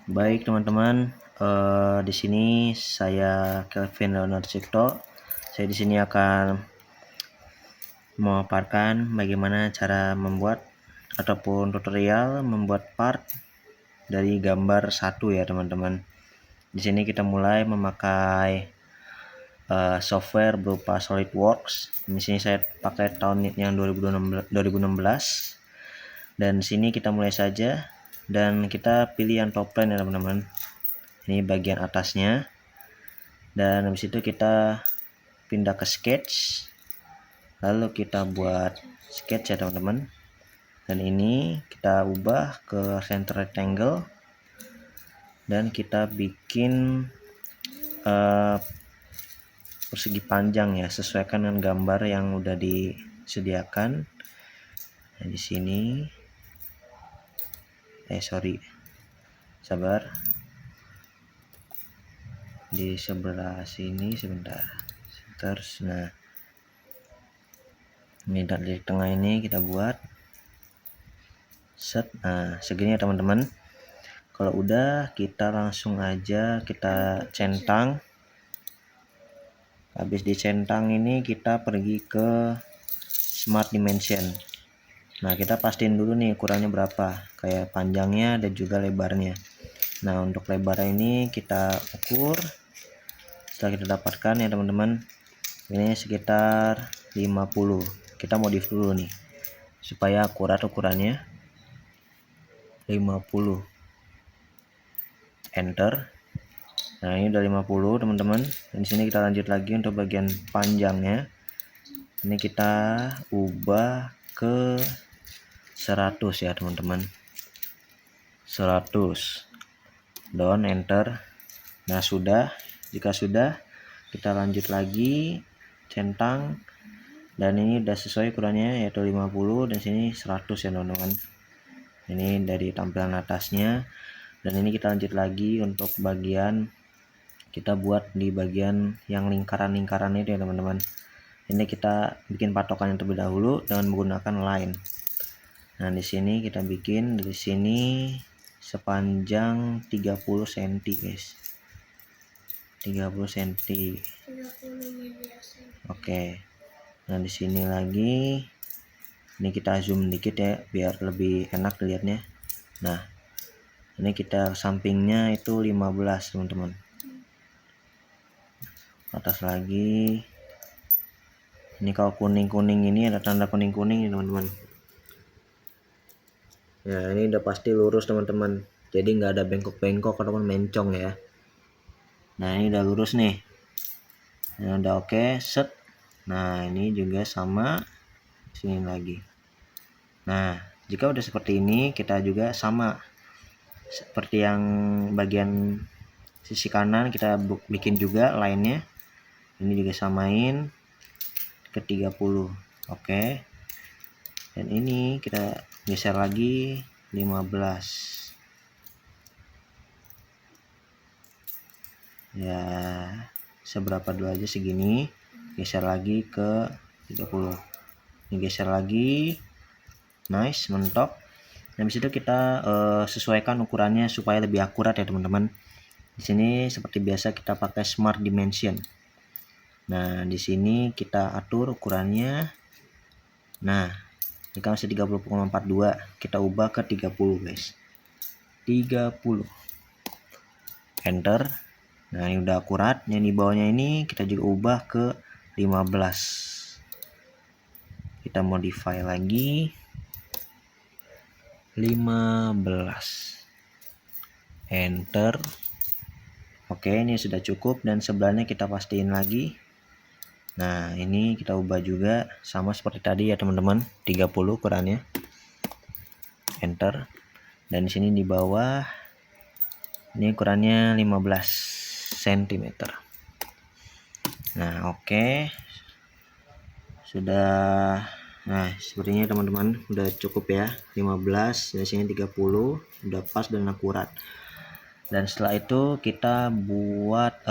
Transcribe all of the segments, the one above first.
Baik teman-teman, di sini saya Kelvin Leonard Cipto. Saya di sini akan memaparkan bagaimana cara membuat ataupun tutorial membuat part dari gambar satu ya teman-teman. Di sini kita mulai memakai software berupa SolidWorks. Di sini saya pakai tahun yang 2016 dan di sini kita mulai saja dan kita pilih yang top plane ya teman-teman. Ini bagian atasnya, dan habis itu kita pindah ke sketch, lalu kita buat sketch ya teman-teman, dan ini kita ubah ke center rectangle dan kita bikin persegi panjang ya, sesuaikan dengan gambar yang udah disediakan. Nah, di sini sabar, di sebelah sini sebentar. Terus nah ini dari tengah ini kita buat set. Nah segini ya teman-teman. Kalau udah, kita langsung aja kita centang. Habis dicentang ini kita pergi ke Smart Dimension. Nah kita pastiin dulu nih ukurannya berapa, kayak panjangnya dan juga lebarnya. Nah untuk lebar ini kita ukur. Setelah kita dapatkan ya teman-teman, ini sekitar 50. Kita modif dulu nih supaya akurat ukurannya. 50, enter. Nah ini udah 50 teman-teman. Dan di sini kita lanjut lagi untuk bagian panjangnya. Ini kita ubah ke 100 ya teman-teman. 100, down, enter. Nah sudah. Jika sudah, kita lanjut lagi centang, dan ini udah sesuai ukurannya yaitu 50, dan sini 100 ya teman-teman. Ini dari tampilan atasnya. Dan ini kita lanjut lagi untuk bagian, kita buat di bagian yang lingkaran-lingkaran itu ya teman-teman. Ini kita bikin patokan yang terlebih dahulu dengan menggunakan line. Nah di sini kita bikin dari sini sepanjang 30 cm guys. 30 cm. Oke. Nah di sini lagi, ini kita zoom dikit ya biar lebih enak dilihatnya. Nah ini kita sampingnya itu 15 teman-teman. Atas lagi, ini kalau kuning-kuning ini ada tanda kuning-kuning ya teman-teman. Ya ini udah pasti lurus teman-teman, jadi nggak ada bengkok-bengkok ataupun mencong ya. Nah ini udah lurus nih. Nah udah oke, set. Nah ini juga sama, sini lagi. Nah jika udah seperti ini, kita juga sama seperti yang bagian sisi kanan, kita bikin juga lainnya. Ini juga samain ke 30. Oke. Dan ini kita geser lagi 15. Ya seberapa dulu aja segini. Geser lagi ke 30. Ini geser lagi. Nice, mentok. Nah, habis itu kita sesuaikan ukurannya supaya lebih akurat ya teman-teman. Di sini seperti biasa kita pakai Smart Dimension. Nah, di sini kita atur ukurannya. Nah, ini kan masih 30,42. Kita ubah ke 30, guys. 30. Enter. Nah, ini udah akurat. Yang di bawahnya ini kita juga ubah ke 15. Kita modify lagi. 15. Enter. Oke, ini sudah cukup, dan sebelahnya kita pastiin lagi. Nah ini kita ubah juga sama seperti tadi ya teman-teman, 30 ukurannya. Enter. Dan di sini di bawah ini ukurannya 15 cm. Nah oke, sudah. Nah sepertinya teman-teman udah cukup ya, 15, di sini 30, udah pas dan akurat. Dan setelah itu kita buat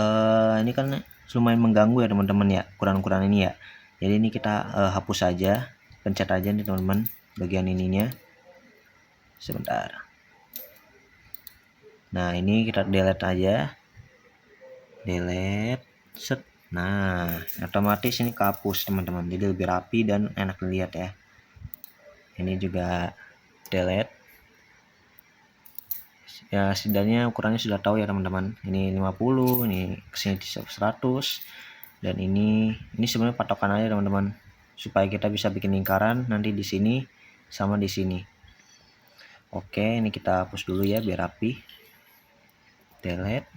ini kan lumayan mengganggu ya teman-teman ya, ukuran-ukuran ini ya. Jadi ini kita hapus saja, pencet aja nih teman-teman bagian ininya. Sebentar. Nah, ini kita delete aja. Delete. Set. Nah, otomatis ini kehapus teman-teman. Jadi lebih rapi dan enak dilihat ya. Ini juga delete. Ya, setidaknya ukurannya sudah tahu ya teman-teman. Ini 50, ini kesini 100. Dan ini sebenarnya patokan aja teman-teman. Supaya kita bisa bikin lingkaran nanti di sini sama di sini. Oke, ini kita hapus dulu ya biar rapi. Delete.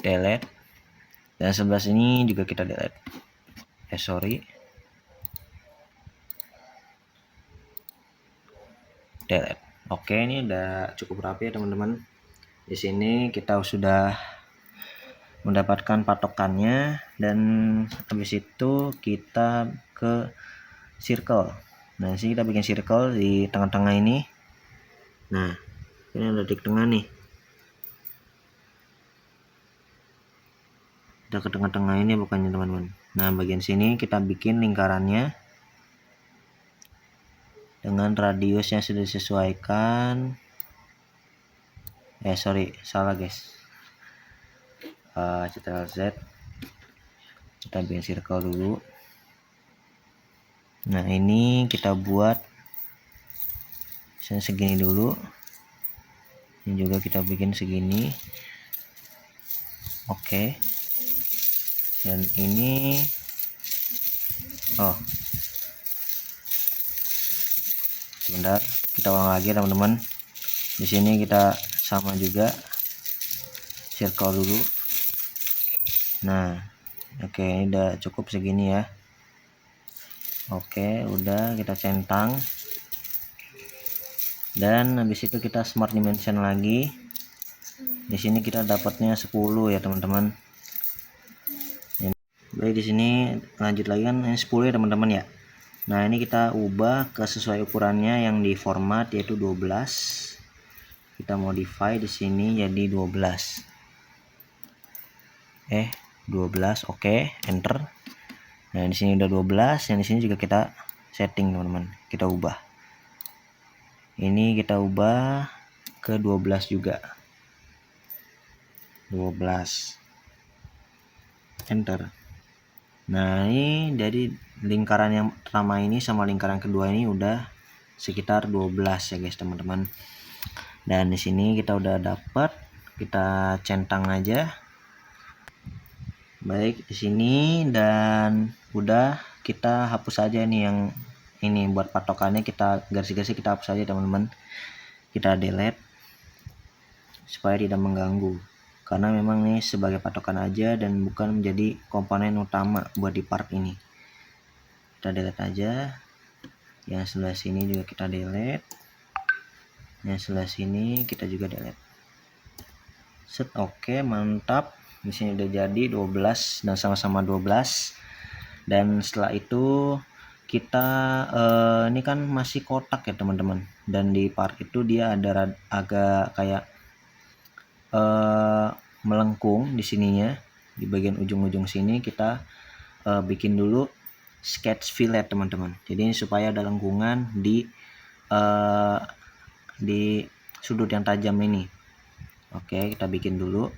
Delete. Dan sebelah sini juga kita delete. Sorry. Delete. Oke, ini udah cukup rapi ya teman-teman. Di sini kita sudah mendapatkan patokannya, dan habis itu kita ke circle. Nah, sini kita bikin circle di tengah-tengah ini. Nah, ini ada di tengah nih. Kita ke tengah-tengah ini bukannya teman-teman. Nah, bagian sini kita bikin lingkarannya dengan radius yang sudah disesuaikan. Sorry, salah guys. Ctrl Z. Kita bikin circle dulu. Nah, ini kita buat segini dulu. Ini juga kita bikin segini. Oke. Dan ini sebentar, kita ulang lagi teman-teman. Di sini kita sama juga circle dulu. Nah, oke, ini udah cukup segini ya. Oke, udah kita centang. Dan habis itu kita smart dimension lagi. Di sini kita dapatnya 10 ya teman-teman. Baik, di sini lanjut lagi kan ini 10 ya teman-teman ya. Nah, ini kita ubah ke sesuai ukurannya yang di format yaitu 12. Kita modify di sini jadi 12. 12, oke, enter. Nah, di sini udah 12, yang di sini juga kita setting teman-teman. Kita ubah. Ini kita ubah ke 12 juga. 12. Enter. Nah, ini dari lingkaran yang pertama ini sama lingkaran kedua ini udah sekitar 12 ya guys teman-teman. Dan di sini kita udah dapat, kita centang aja. Baik, di sini, dan udah kita hapus aja nih yang ini buat patokannya, kita garis-garis kita hapus aja teman-teman. Kita delete supaya tidak mengganggu, karena memang nih sebagai patokan aja dan bukan menjadi komponen utama buat di part ini. Kita delete aja. Yang sebelah sini juga kita delete. Yang sebelah sini kita juga delete. Set, oke, mantap. Di sini udah jadi 12 dan sama-sama 12. Dan setelah itu kita ini kan masih kotak ya teman-teman, dan di part itu dia ada agak kayak melengkung di sininya. Di bagian ujung-ujung sini kita bikin dulu sketch fillet teman-teman. Jadi supaya ada lengkungan di sudut yang tajam ini. Oke, kita bikin dulu.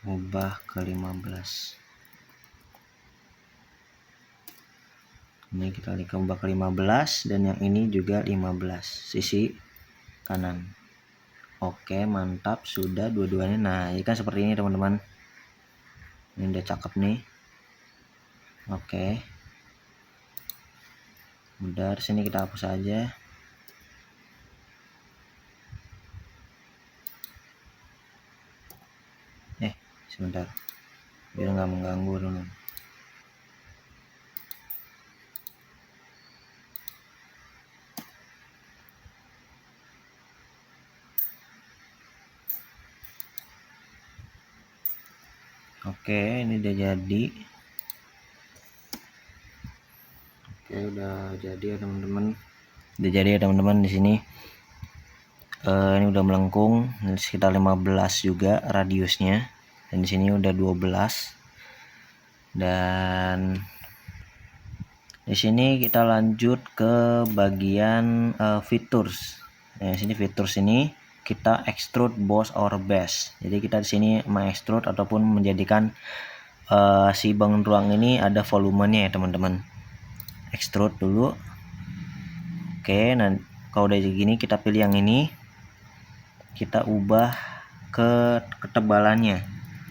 Ubah ke 15. Ini kita ubah ke 15, dan yang ini juga 15 sisi kanan. Oke, mantap, sudah dua-duanya. Nah, ini kan seperti ini teman-teman. Ini udah cakep nih. Oke. Udah, sini kita hapus aja. Sebentar, biar nggak mengganggu dulu. Oke, ini udah jadi. Oke, udah jadi ya teman-teman. Udah jadi ya teman-teman. Di sini ini udah melengkung sekitar 15 juga radiusnya, dan di sini udah 12. Dan di sini kita lanjut ke bagian features. Nah, di sini features ini kita extrude boss or base. Jadi kita di sini mengextrude ataupun menjadikan si bangun ruang ini ada volumenya ya teman-teman. Extrude dulu. Oke, nah kalau udah gini kita pilih yang ini. Kita ubah ke ketebalannya.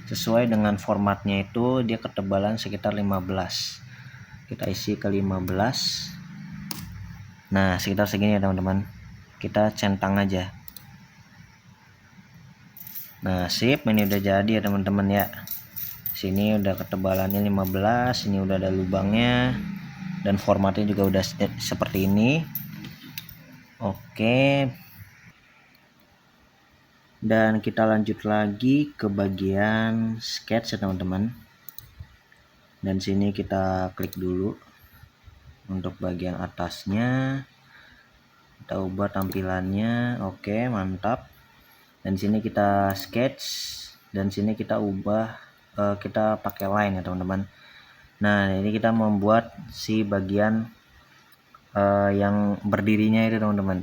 Sesuai dengan formatnya itu dia ketebalan sekitar 15. Kita isi ke 15. Nah, sekitar segini ya teman-teman. Kita centang aja. Nah, sip, ini udah jadi ya teman-teman ya. Sini udah ketebalannya 15, ini udah ada lubangnya dan formatnya juga udah seperti ini. Oke. Dan kita lanjut lagi ke bagian sketch ya teman-teman. Dan sini kita klik dulu untuk bagian atasnya. Kita ubah tampilannya. Oke, mantap. Dan sini kita sketch dan sini kita ubah kita pakai line ya teman-teman. Nah, ini kita membuat si bagian yang berdirinya itu teman-teman.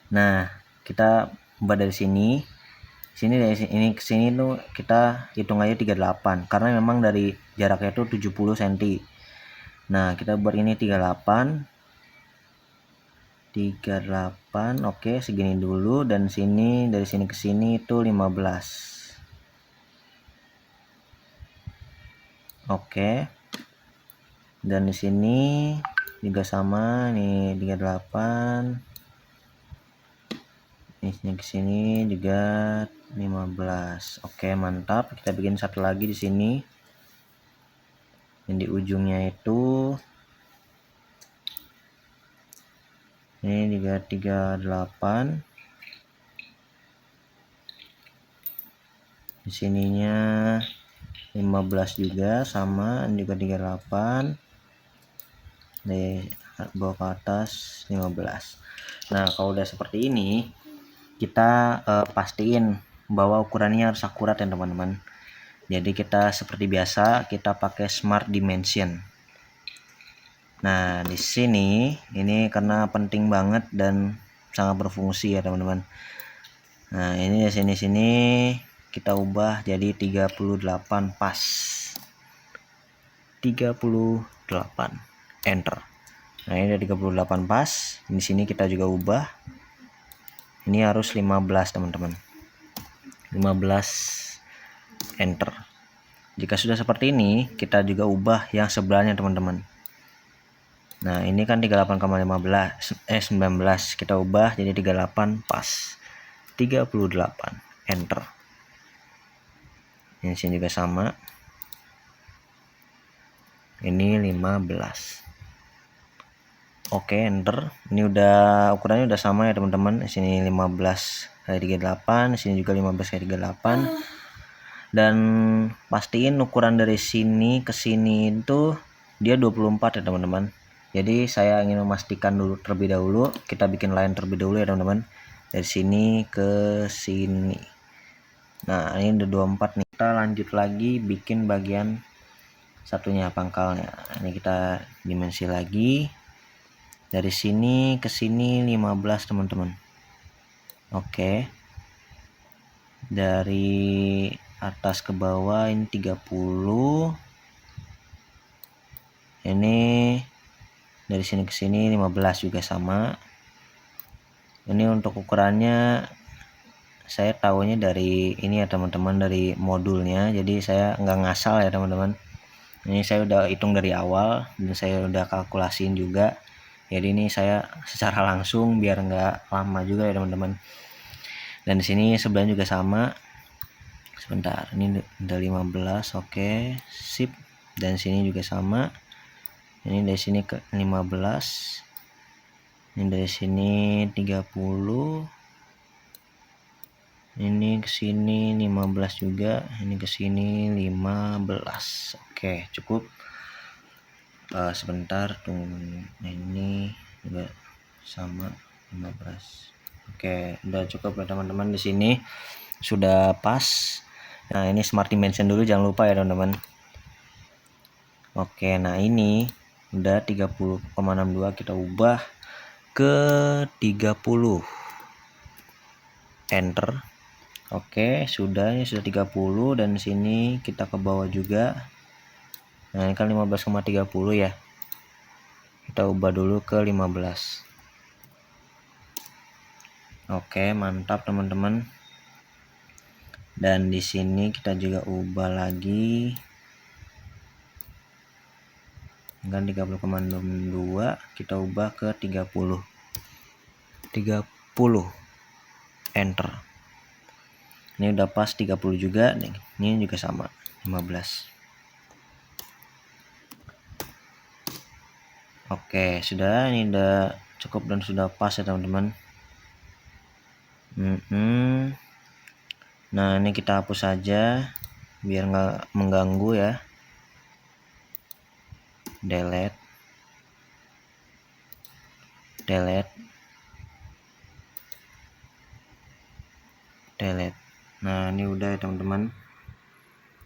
Nah, kita ubah dari sini dari sini ke sini tuh kita hitung aja 38 karena memang dari jaraknya itu 70 cm. Nah, kita buat ini 38. Oke, segini dulu, dan sini dari sini ke sini itu 15. Oke. Dan di sini juga sama nih 38. Ini sini ke sini juga 15. Oke, mantap. Kita bikin satu lagi di sini. Yang di ujungnya itu ini juga 38. Di sininya 15 juga sama, juga 38. Dari bawah ke atas 15. Nah, kalau udah seperti ini kita pastiin bahwa ukurannya harus akurat ya teman-teman. Jadi kita seperti biasa kita pakai smart dimension. Nah, di sini ini karena penting banget dan sangat berfungsi ya teman-teman. Nah, ini di sini kita ubah jadi 38 pas. 38 enter. Nah, ini ada 38 pas. Di sini kita juga ubah. Ini harus 15 teman-teman. 15 enter. Jika sudah seperti ini, kita juga ubah yang sebelahnya teman-teman. Nah, ini kan 38,15 19, kita ubah jadi 38 pas. 38 enter. Ini sini juga sama. Ini 15. Oke, enter. Ini udah ukurannya udah sama ya teman-teman. Di sini 15 kali 38, di sini juga 15 kali 38. Dan pastiin ukuran dari sini ke sini itu dia 24 ya teman-teman. Jadi saya ingin memastikan dulu terlebih dahulu, kita bikin line terlebih dahulu ya teman-teman. Dari sini ke sini. Nah, ini udah 24 nih. Kita lanjut lagi bikin bagian satunya, pangkalnya. Ini kita dimensi lagi. Dari sini ke sini 15 teman-teman. Oke. Dari atas ke bawah ini 30. Ini dari sini ke sini 15 juga sama. Ini untuk ukurannya saya tahunya dari ini ya teman-teman, dari modulnya. Jadi saya nggak ngasal ya teman-teman. Ini saya udah hitung dari awal dan saya udah kalkulasiin juga. Jadi ini saya secara langsung biar nggak lama juga ya teman-teman. Dan di sini sebelahnya juga sama. Sebentar, ini udah 15. Oke, sip. Dan sini juga sama. Ini dari sini ke 15. Ini dari sini 30. Ini ke sini 15 juga. Ini ke sini 15. Oke, cukup. Sebentar, tunggu. Ini juga sama 15. Oke, udah cukup ya teman-teman. Di sini sudah pas. Nah, ini smart dimension dulu, jangan lupa ya teman-teman. Oke, nah ini udah 30,62, kita ubah ke 30, enter. Oke, sudah, ini sudah 30, dan sini kita ke bawah juga. Nah, ini kan 15,30 ya. Kita ubah dulu ke 15. Oke, mantap teman-teman. Dan di sini kita juga ubah lagi. Kan 30,62, kita ubah ke 30. 30, enter. Ini udah pas 30 juga nih. Ini juga sama 15. Oke, sudah, ini udah cukup dan sudah pas ya teman-teman. Nah, ini kita hapus saja biar nggak mengganggu ya. Delete. Nah, ini udah ya teman-teman.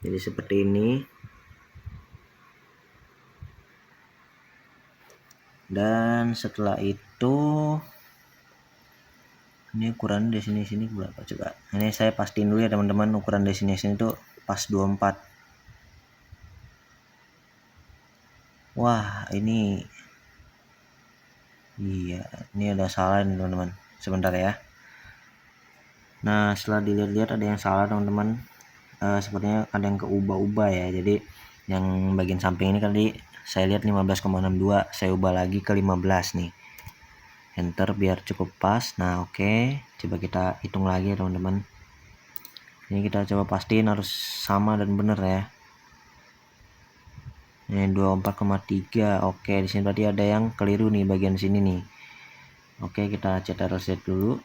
Jadi seperti ini. Dan setelah itu, ini ukuran di sini berapa coba? Ini saya pastiin dulu ya teman-teman, ukuran di sini itu pas 24. Wah, ini iya, ini ada salah nih teman-teman. Sebentar ya. Nah, setelah dilihat-lihat ada yang salah teman-teman. Sepertinya ada yang keubah-ubah ya. Jadi yang bagian samping ini tadi saya lihat 15,62, saya ubah lagi ke 15 nih. Enter biar cukup pas. Nah, oke. Coba kita hitung lagi ya teman-teman. Ini kita coba pastiin harus sama dan benar ya. Ini 24,3. Oke, di sini berarti ada yang keliru nih bagian sini nih. Oke, kita Ctrl Z dulu.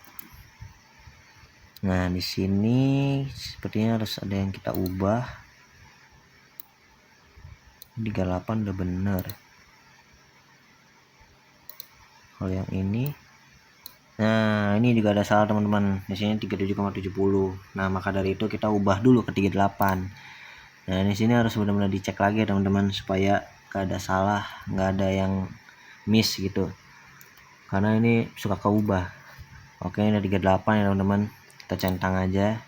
Nah, di sini sepertinya harus ada yang kita ubah. 38 udah bener. Kalau yang ini, nah ini juga ada salah teman-teman. Di sini 37,70. Nah, maka dari itu kita ubah dulu ke 38. Nah, di sini harus benar-benar dicek lagi ya teman-teman supaya gak ada salah, nggak ada yang miss gitu. Karena ini suka keubah. Oke, ini udah 38 ya teman-teman. Kita centang aja.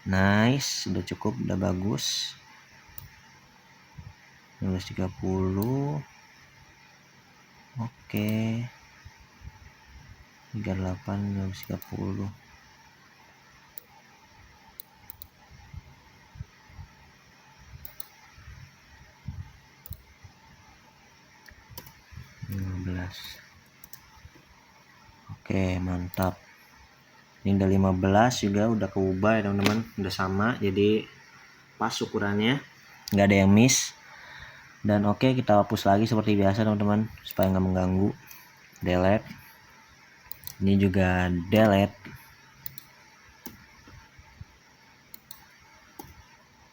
Nice, sudah cukup, udah bagus. 1930. Oke. 38, 1930. Oke, mantap. Ini udah 15 juga udah keubah ya teman-teman, udah sama, jadi pas ukurannya, nggak ada yang miss. Dan oke, kita hapus lagi seperti biasa teman-teman supaya nggak mengganggu. Delete. Ini juga delete.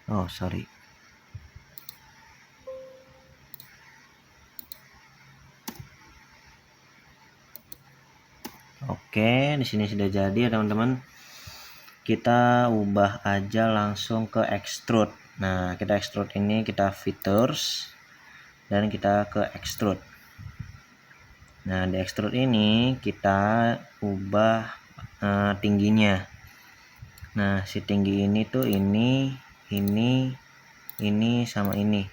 Oh sorry. Oke, di sini sudah jadi ya teman-teman. Kita ubah aja langsung ke extrude. Nah, kita extrude ini, kita features dan kita ke extrude. Nah, di extrude ini kita ubah tingginya. Nah, si tinggi ini tuh ini sama ini.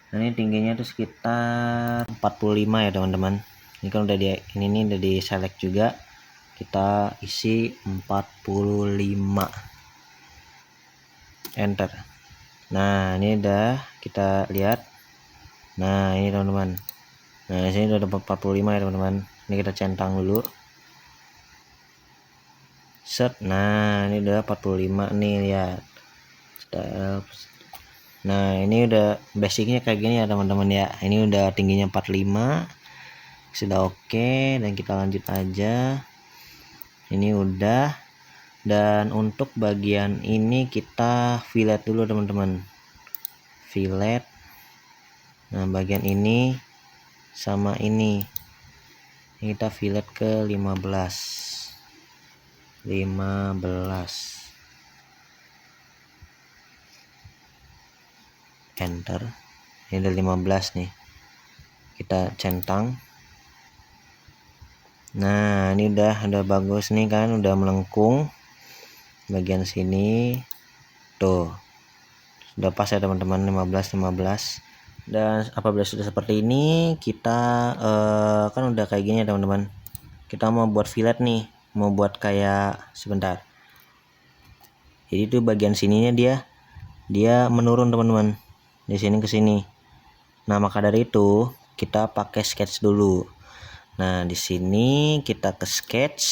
Nah, ini tingginya tuh sekitar 45 ya teman-teman. Ini kan udah ini udah di select juga. Kita isi 45. Enter. Nah, ini udah kita lihat. Nah, ini teman-teman. Nah, di sini udah 45 ya teman-teman. Ini kita centang dulu. Set. Nah, ini udah 45 nih, lihat. Nah, ini udah basicnya kayak gini ya teman-teman ya. Ini udah tingginya 45. Sudah oke, dan kita lanjut aja. Ini udah. Dan untuk bagian ini kita fillet dulu teman-teman. Fillet. Nah, bagian ini sama ini kita fillet ke 15. Enter. Ini ada 15 nih, kita centang. Nah ini udah bagus nih kan, udah melengkung bagian sini tuh, sudah pas ya teman-teman, 15. Dan apabila sudah seperti ini, kita kan udah kayak gini ya teman-teman, kita mau buat fillet nih, mau buat kayak, sebentar, jadi itu bagian sininya dia menurun teman-teman, di sini ke sini. Nah maka dari itu kita pakai sketch dulu. Nah di sini kita ke sketch,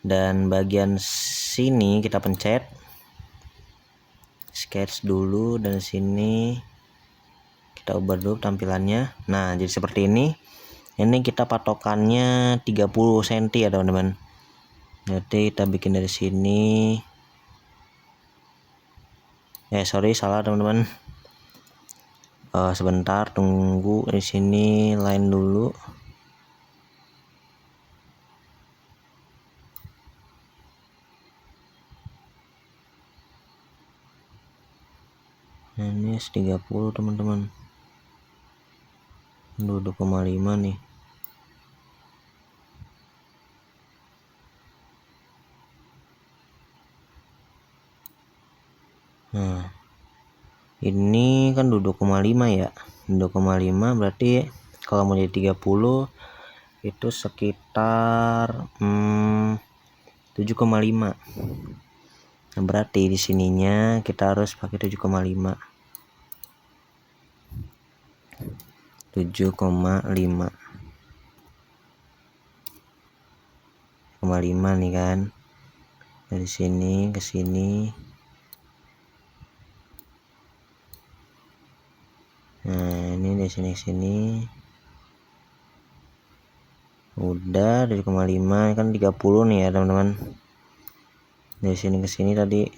dan bagian sini kita pencet sketch dulu, dan sini kita ubah dulu tampilannya. Nah jadi seperti ini. Ini kita patokannya 30 cm ya teman-teman. Jadi kita bikin dari sini. Sorry, salah teman-teman. Sebentar, tunggu, di sini line dulu. Nah, ini 30 teman-teman. 2,5 nih. Nah ini kan 2,5 ya, 2,5 berarti kalau mau jadi 30 itu sekitar 7,5. Nah berarti di sininya kita harus pakai 7,5 nih kan, dari sini ke sini. Nah ini dari sini ke sini udah 7,5 kan, 30 nih ya teman-teman, dari sini ke sini tadi.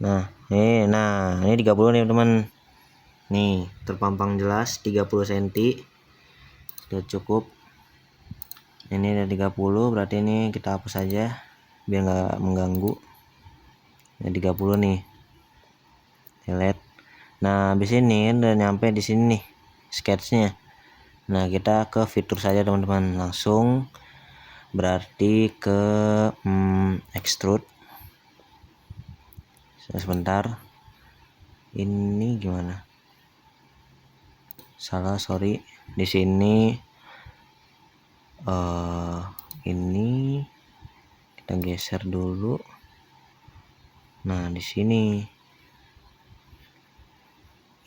Nah ini 30 nih teman-teman, nih terpampang jelas 30 cm sudah cukup. Ini ada 30, berarti ini kita hapus saja biar nggak mengganggu. Ada 30 nih, delete. Nah habis ini udah nyampe di sini nih sketchnya. Nah kita ke fitur saja teman-teman, langsung berarti ke extrude. Sebentar, ini gimana, salah, sorry. Di sini ini kita geser dulu. Nah di sini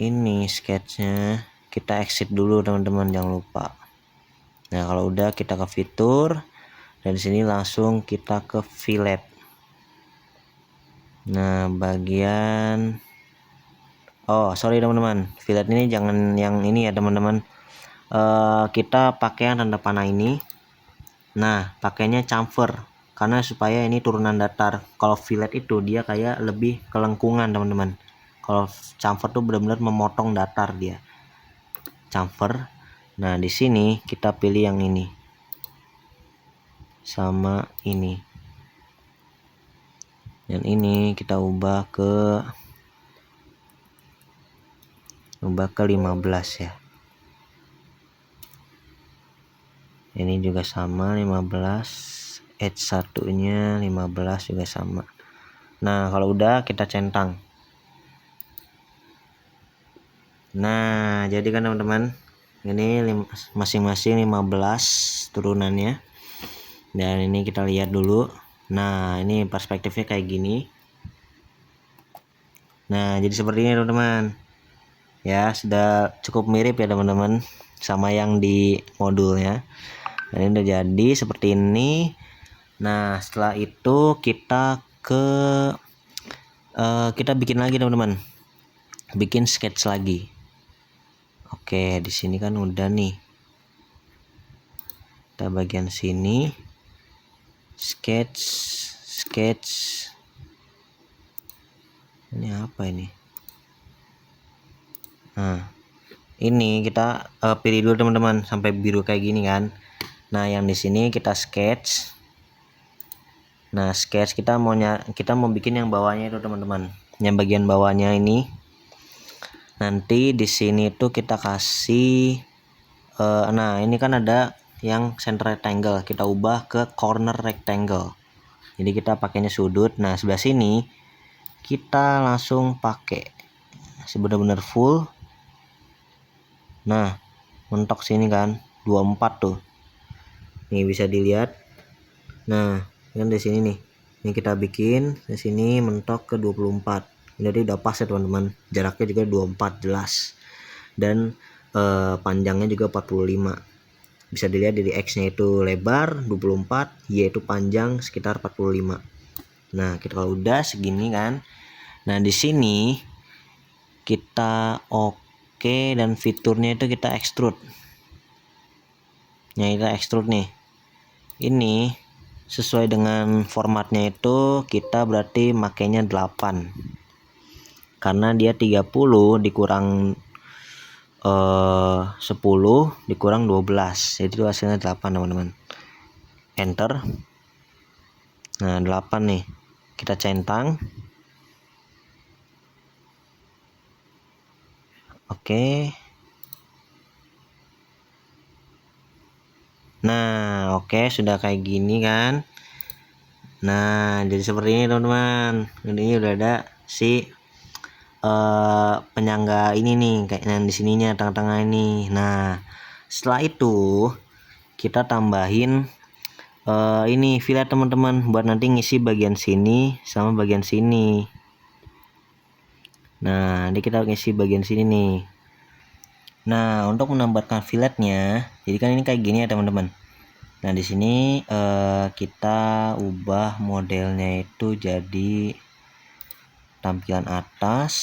ini sketchnya kita exit dulu teman-teman, jangan lupa. Nah kalau udah kita ke fitur, dan sini langsung kita ke fillet. Nah bagian sorry teman-teman, fillet ini jangan yang ini ya teman-teman, kita pakai yang tanda panah ini. Nah pakainya chamfer karena supaya ini turunan datar. Kalau fillet itu dia kayak lebih kelengkungan teman-teman. Kalau chamfer tuh benar-benar memotong datar dia, chamfer. Nah di sini kita pilih yang ini sama ini, dan ini kita ubah ke 15 ya. Ini juga sama 15, edge satunya 15 juga sama. Nah kalau udah kita centang. Nah jadi kan teman-teman, ini masing-masing 15 turunannya, dan ini kita lihat dulu. Nah ini perspektifnya kayak gini. Nah jadi seperti ini teman-teman ya, sudah cukup mirip ya teman-teman sama yang di modulnya. Dan ini udah jadi seperti ini. Nah setelah itu kita kita bikin lagi teman-teman, bikin sketch lagi. Oke di sini kan udah nih, kita bagian sini sketch. Ini apa ini? Nah ini kita pilih dulu teman-teman sampai biru kayak gini kan. Nah yang di sini kita sketch. Nah sketch kita mau bikin yang bawahnya itu teman-teman, yang bagian bawahnya ini. Nanti di sini tuh kita kasih nah ini kan ada yang center rectangle, kita ubah ke corner rectangle. Jadi kita pakainya sudut. Nah sebelah sini kita langsung pakai sebenar-benar full. Nah mentok sini kan 24 tuh. Nih bisa dilihat. Nah kan di sini nih. Ini kita bikin di sini mentok ke 24. Jadi udah pas ya teman-teman. Jaraknya juga 24 jelas. Dan panjangnya juga 45. Bisa dilihat dari X-nya itu lebar 24, Y itu panjang sekitar 45. Nah, kita kalau udah segini kan. Nah, di sini kita oke dan fiturnya itu kita extrude. Nah, kita extrude nih. Ini sesuai dengan formatnya itu kita berarti makainya 8. Karena dia 30 dikurang 10 dikurang 12. Jadi itu hasilnya 8, teman-teman. Enter. Nah 8 nih kita centang. Oke. Nah oke sudah kayak gini kan. Nah jadi seperti ini teman-teman. Ini udah ada si penyangga ini nih kayak yang di sininya tengah-tengah ini. Nah setelah itu kita tambahin ini fillet teman-teman buat nanti ngisi bagian sini sama bagian sini. Nah ini kita ngisi bagian sini nih. Nah untuk menambahkan filletnya, jadi kan ini kayak gini ya teman-teman. Nah di sini kita ubah modelnya itu jadi tampilan atas,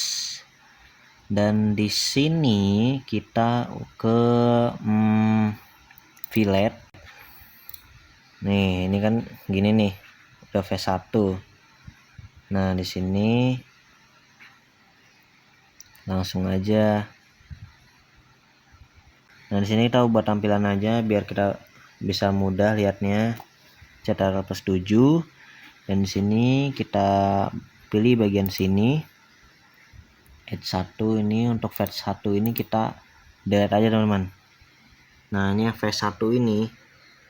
dan di sini kita ke fillet. Nih ini kan gini nih udah V1. Nah di sini langsung aja. Nah di sini kita ubah tampilan aja biar kita bisa mudah lihatnya. Ctrl+7 dan di sini kita pilih bagian sini. Edge 1 ini untuk V1 ini kita delete aja teman-teman. Nah ini V1 ini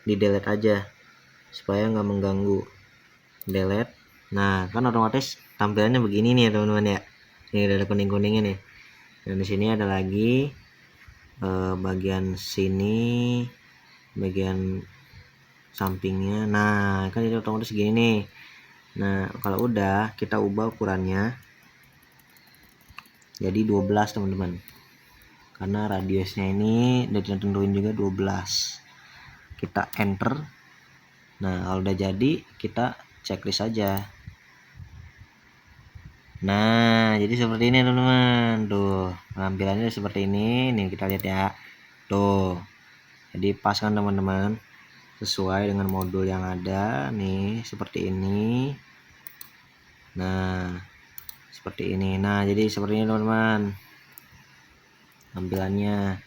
di delete aja supaya nggak mengganggu. Delete. Nah kan otomatis tampilannya begini nih ya teman-teman ya. Ini ada kuning-kuningnya nih. Dan di sini ada lagi bagian sini, bagian sampingnya. Nah kan itu otomatis gini nih. Nah kalau udah kita ubah ukurannya jadi 12 teman-teman, karena radiusnya ini udah ditentuin juga 12. Kita enter. Nah kalau udah jadi kita checklist aja. Nah jadi seperti ini teman-teman, tuh tampilannya seperti ini. Nih kita lihat ya, tuh jadi pas kan teman-teman, sesuai dengan modul yang ada nih seperti ini. Nah seperti ini. Nah jadi seperti ini teman-teman tampilannya.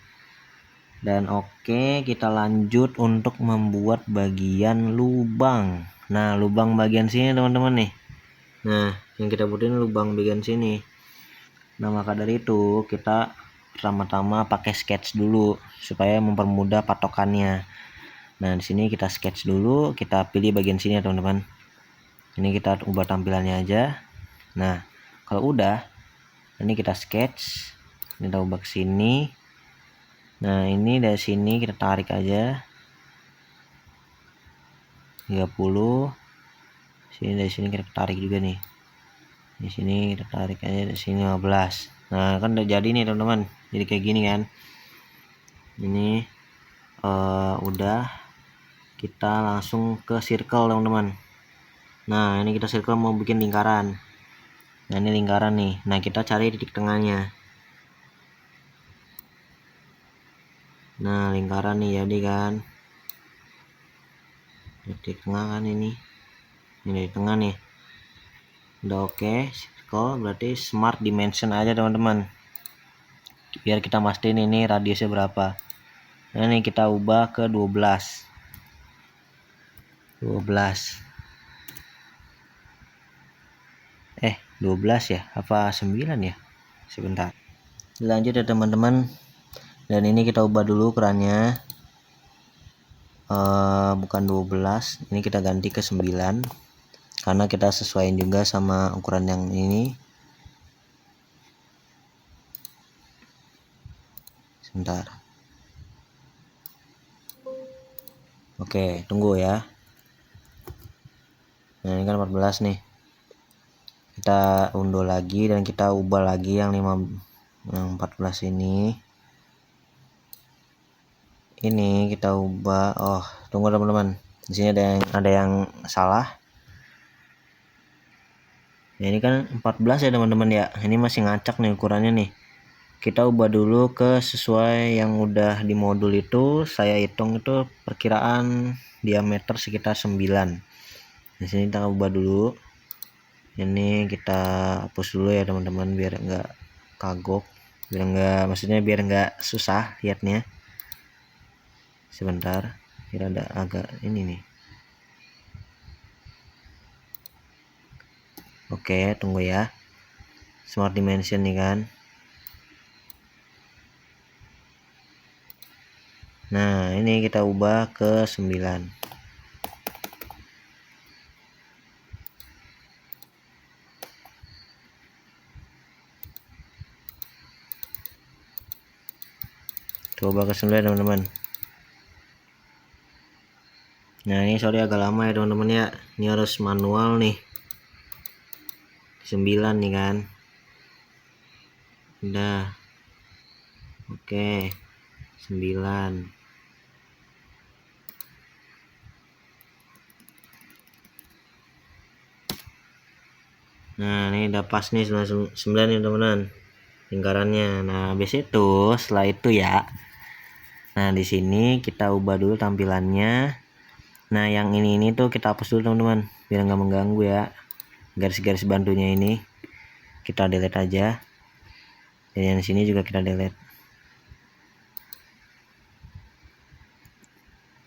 Dan oke, kita lanjut untuk membuat bagian lubang. Nah lubang bagian sini teman-teman nih. Nah yang kita butuhin lubang bagian sini. Nah maka dari itu kita pertama-tama pakai sketch dulu supaya mempermudah patokannya. Nah di sini kita sketch dulu, kita pilih bagian sini ya teman-teman. Ini kita ubah tampilannya aja. Nah kalau udah, ini kita sketch, ini kita ubah ke sini. Nah ini dari sini kita tarik aja 30. Sini dari sini kita tarik juga nih. Di sini kita tarik aja dari sini 15. Nah kan udah jadi nih teman-teman. Jadi kayak gini kan. Ini udah, kita langsung ke circle teman-teman. Nah ini kita circle mau bikin lingkaran. Nah ini lingkaran nih. Nah kita cari titik tengahnya. Nah lingkaran nih jadi kan titik tengah kan ini di tengah nih. Udah oke, circle berarti smart dimension aja teman-teman, biar kita mastiin ini radiusnya berapa. Nah ini kita ubah ke 12 12 ya, apa 9 ya, sebentar. Lanjut ya teman-teman, dan ini kita ubah dulu ukurannya, bukan 12, ini kita ganti ke 9 karena kita sesuaiin juga sama ukuran yang ini. Sebentar, oke, tunggu ya. Nah ini kan 14 nih, kita unduh lagi dan kita ubah lagi yang 14 ini kita ubah. Oh tunggu teman-teman, di sini ada yang salah. Nah, ini kan 14 ya teman-teman ya, ini masih ngacak nih ukurannya nih. Kita ubah dulu ke sesuai yang udah di modul itu. Saya hitung itu perkiraan diameter sekitar 9. Di sini kita ubah dulu. Ini kita hapus dulu ya teman-teman, biar enggak kagok, biar enggak susah lihatnya. Sebentar, kira ada agak ini nih. Oke, tunggu ya. Smart dimension nih kan. Nah, ini kita ubah ke 9. Coba ke 9 teman-teman. Nah ini sorry agak lama ya teman-teman ya, ini harus manual nih. 9 nih kan, udah oke. 9. Nah ini udah pas nih 9 nih teman-teman lingkarannya. Nah habis itu setelah itu ya, nah di sini kita ubah dulu tampilannya. Nah yang ini tuh kita hapus dulu teman-teman, biar nggak mengganggu ya. Garis-garis bantunya ini kita delete aja, dan yang di sini juga kita delete.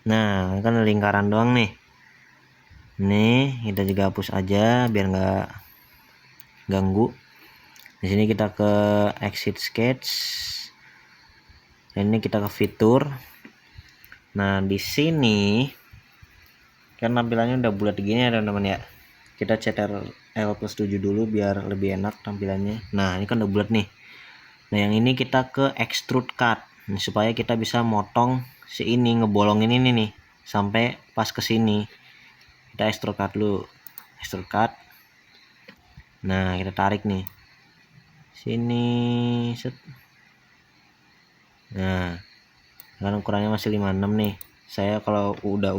Nah kan lingkaran doang nih, ini kita juga hapus aja biar nggak ganggu. Di sini kita ke exit sketch, dan ini kita ke fitur. Nah di sini kan tampilannya udah bulat gini ya teman-teman ya, kita Ctrl+7 dulu biar lebih enak tampilannya. Nah ini kan udah bulat nih. Nah yang ini kita ke extrude cut, nah, supaya kita bisa motong si ini, ngebolongin ini nih sampai pas ke sini. Kita extrude cut dulu, extrude cut. Nah kita tarik nih sini, set. Nah kan ukurannya masih 56 nih. Saya kalau udah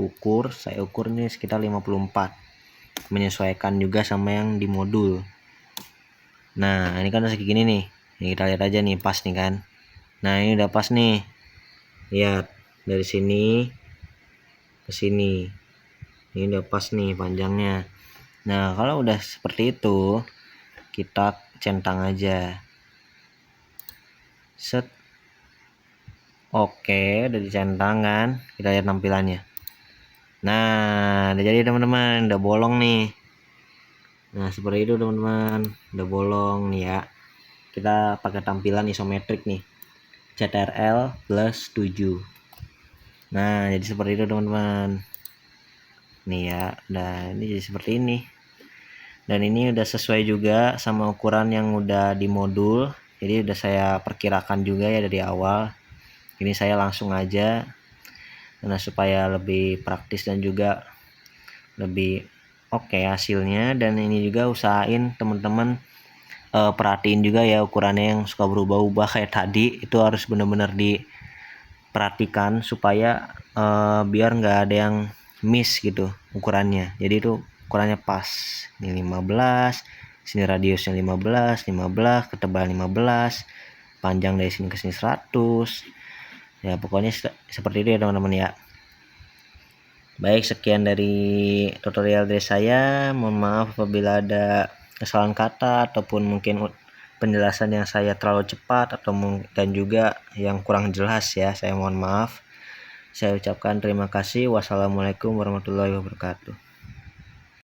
saya ukur nih sekitar 54, menyesuaikan juga sama yang di modul. Nah ini kan segini gini nih, ini kita lihat aja nih pas nih kan. Nah ini udah pas nih, lihat dari sini ke sini, ini udah pas nih panjangnya. Nah kalau udah seperti itu kita centang aja, set. Oke, udah dicentang kan, kita lihat tampilannya. Nah udah jadi teman-teman, udah bolong nih. Nah seperti itu teman-teman, udah bolong nih ya. Kita pakai tampilan isometrik nih, Ctrl+7. Nah jadi seperti itu teman-teman nih ya. Nah ini jadi seperti ini, dan ini udah sesuai juga sama ukuran yang udah di modul. Jadi udah saya perkirakan juga ya dari awal. Ini saya langsung aja karena supaya lebih praktis dan juga lebih oke hasilnya. Dan ini juga usahain teman-teman perhatiin juga ya ukurannya yang suka berubah-ubah kayak tadi, itu harus benar-benar diperhatikan supaya biar nggak ada yang miss gitu ukurannya. Jadi itu ukurannya pas, ini 15, sini radiusnya 15, ketebalan 15, panjang dari sini ke sini 100 ya. Pokoknya seperti itu ya teman-teman ya. Baik, sekian dari tutorial dari saya. Mohon maaf apabila ada kesalahan kata ataupun mungkin penjelasan yang saya terlalu cepat dan juga yang kurang jelas ya. Saya mohon maaf. Saya ucapkan terima kasih. Wassalamualaikum warahmatullahi wabarakatuh.